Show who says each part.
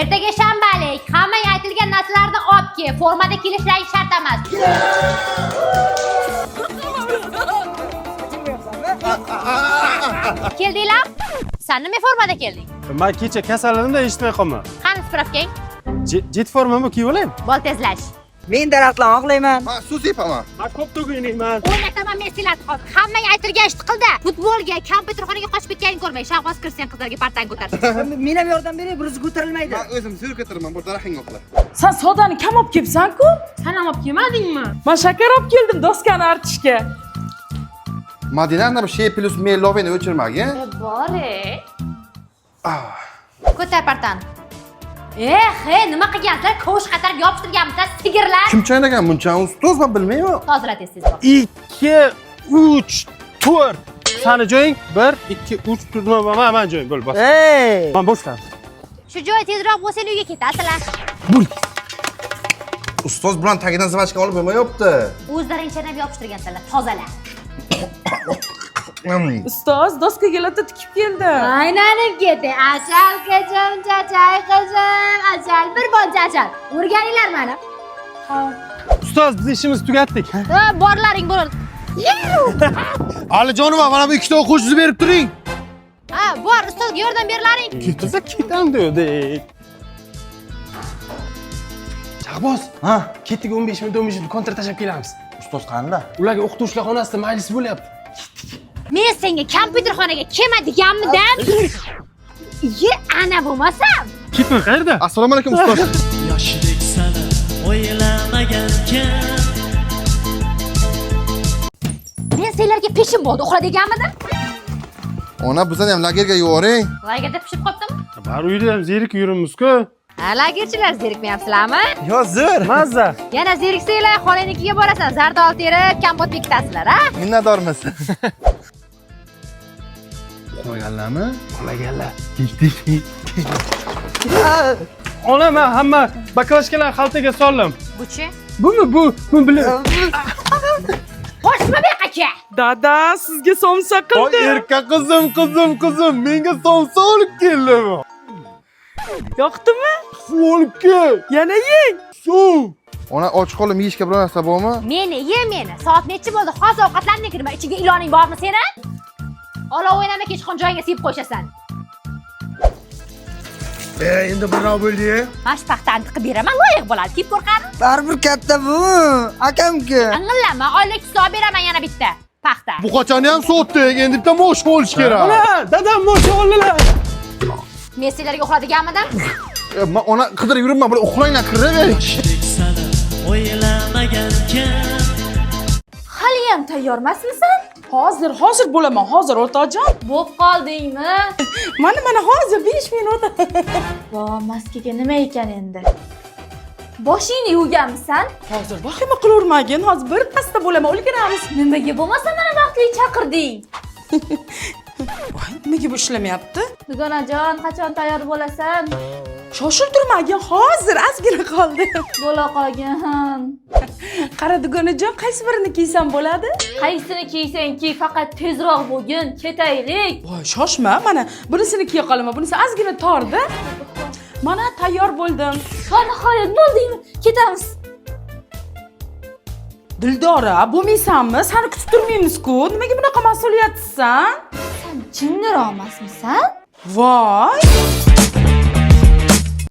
Speaker 1: Ertaga shanbalik. Hamma aytilgan narsalarni olib kel. Formada kelishlari shart emas. Keldinglar? Sen nima formada kelding?
Speaker 2: Men kecha kasalligimda eshitmay qolman.
Speaker 1: Qani spravkang?
Speaker 2: Jet formamni kiyib olaymi?
Speaker 1: Bol tezlash.
Speaker 3: Men daraxtlarni oqlayman.
Speaker 4: Men suv sepaman.
Speaker 2: Men ko'p to'g'inayman.
Speaker 1: O'ynataman Messilar hozir. Hamma aytilgan ishni qildi. Futbolga, kompyuterxonaga qochib ketganingni ko'rmay, Shahboz Kristian qizlarga partan ko'tardi.
Speaker 3: Men ham yordam bering, bir o'zi ko'tarilmaydi.
Speaker 4: Men o'zim zo'r ko'taraman, bu daraxtingni oqla.
Speaker 5: Sen sodani kam olib kelibsan-ku?
Speaker 1: Sen ham olib kelmadingmi?
Speaker 5: Men shakar olib keldim doskani artishga.
Speaker 4: Madina ana bu shay plus meloveni o'chirmagin.
Speaker 1: Bore. Ko'tar partan. Nima qilgansizlar? Ko'sh qatarib yopishtirganmisizlar, sigirlar.
Speaker 4: Kim chaynagan buncha ustoz men bilmayman.
Speaker 1: Hozir tez.
Speaker 2: 2 3 4. Sani joying 1 2 3 4 men joyim bo'l bos.
Speaker 3: Hey!
Speaker 2: Men boshlan.
Speaker 1: Shu joy tezroq bo'lsa uyga ketasizlar.
Speaker 4: Ustoz bilan tagidan zvachka olib bo'lmayapti.
Speaker 1: O'zlaring chanab yopishtirgansizlar, tozalar.
Speaker 5: Ustoz doskaga latta tikib keldi.
Speaker 1: Aylanib ketdi. Ajal qizim, chachay qizim, ajal bir boncha ajal. O'rganinglar mana.
Speaker 2: Ustoz, biz ishimizni tugatdik.
Speaker 1: Borlaring bo'ldi.
Speaker 4: Alijonova, mana bu ikkita o'quvchini berib turing.
Speaker 1: Bor, ustozga yordam berlaring.
Speaker 2: Ketsa ketam dedik. Shahboz, ketdik 15 minut kontr tashlab kelamiz.
Speaker 4: Ustoz qanday?
Speaker 2: Ularga o'qituvchilar xonasida majlis bo'lyapti.
Speaker 1: Men senga kompyuterxonaga kelma deganmidan. Ana bo'lmasam.
Speaker 2: Ketma qayerda?
Speaker 4: Assalomu alaykum ustoz.
Speaker 6: Yoshlik sani o'ylamagankan.
Speaker 1: Men senlarga peshim bo'ldi, uxla deganmidim.
Speaker 4: Ona bizani ham lagerga yuboring.
Speaker 1: Lagerda pishib qolibdimi?
Speaker 2: Bar uyda ham zerik yuribmiz-ku.
Speaker 1: Lagerchilar zerikmayapsizlarmi?
Speaker 3: Yo, zo'r.
Speaker 2: Mazza.
Speaker 1: Yana zeriksanglar, xolanikiga borasan, zardol terib, kompot bekitasizlar, ha?
Speaker 4: Minnatdormiz.
Speaker 2: Uxlaganlarmi? Uxlaganlar. Ona, men hamma baklashkalarni xaltaga soldim.
Speaker 1: Buchi?
Speaker 2: Bu bilan.
Speaker 1: Qo'shma beqacha.
Speaker 5: Dada, sizga somsa
Speaker 2: Voy
Speaker 5: qildi.
Speaker 2: erka qizim, menga somsa olib keldimi?
Speaker 5: Yoqdimi?
Speaker 2: Suv olib kel.
Speaker 5: Yana yeng.
Speaker 2: Suv.
Speaker 4: Ona och qolib yeyishga biror narsa bormi?
Speaker 1: Meni, meni. Soat necha bo'ldi? Hozir ovqatlanmay kirma. Ichiga iloning bormi seni? Olov o'ynama, kechqurun joyingga sepib qo'yshasan.
Speaker 4: Endi birov bo'ldi.
Speaker 1: Mana shu paxtani tiqib beraman, loyiq bo'ladi. Tip qo'rqadi.
Speaker 3: Baribir katta bu. Akamki.
Speaker 1: Ang'illama, oylik hisob beraman yana bitta. Paxta.
Speaker 4: Bu qachonni ham sotdik, endi bitta mosh bo'lish kerak.
Speaker 2: Ona, dadam mo'sha oldilar.
Speaker 1: Messilarga uxla deganmidim?
Speaker 4: Men ona qidirib yuribman, bular uxlanglar, kiravering.
Speaker 6: Yoshlik sani o'ylamagankan.
Speaker 7: Haliyam tayyormasmisan?
Speaker 5: Hozir bo'laman, hozir o'rtoqjon.
Speaker 7: Bo'p qoldingmi?
Speaker 5: Mana hozir 5 minut.
Speaker 7: Vo, maskaga nima ekan endi? Boshingni yuvganmisan?
Speaker 5: Hozir vahima qilavermagin, hozir bir pasda bo'laman, o'lganamiz.
Speaker 7: Nimaga bo'lmasa mana vaqtli chaqirding?
Speaker 5: Voy, nimaga bu ishlamayapti?
Speaker 7: Dugonajon, qachon tayyor bo'lasan?
Speaker 5: Shoshil turmagin, hozir ozgina qoldi.
Speaker 7: Bo'la qolgan.
Speaker 5: Qara dugonajon, qaysi birini kiysam bo'ladi?
Speaker 7: Qaysini kiysang ki, faqat tezroq bo'lgin, ketaylik.
Speaker 5: Voy, shoshma, mana bunisini kiya qolaman, bunisi ozgina torda. Mana tayyor bo'ldim.
Speaker 7: Ha, nihoyat bo'ldingmi? Ketamiz.
Speaker 5: Dildora, bo'lmaysanmi? Seni kutib turmaymiz-ku. Nimaga bunaqa mas'uliyatsizsan?
Speaker 7: Sen jinniroqmasmisan?
Speaker 5: Voy!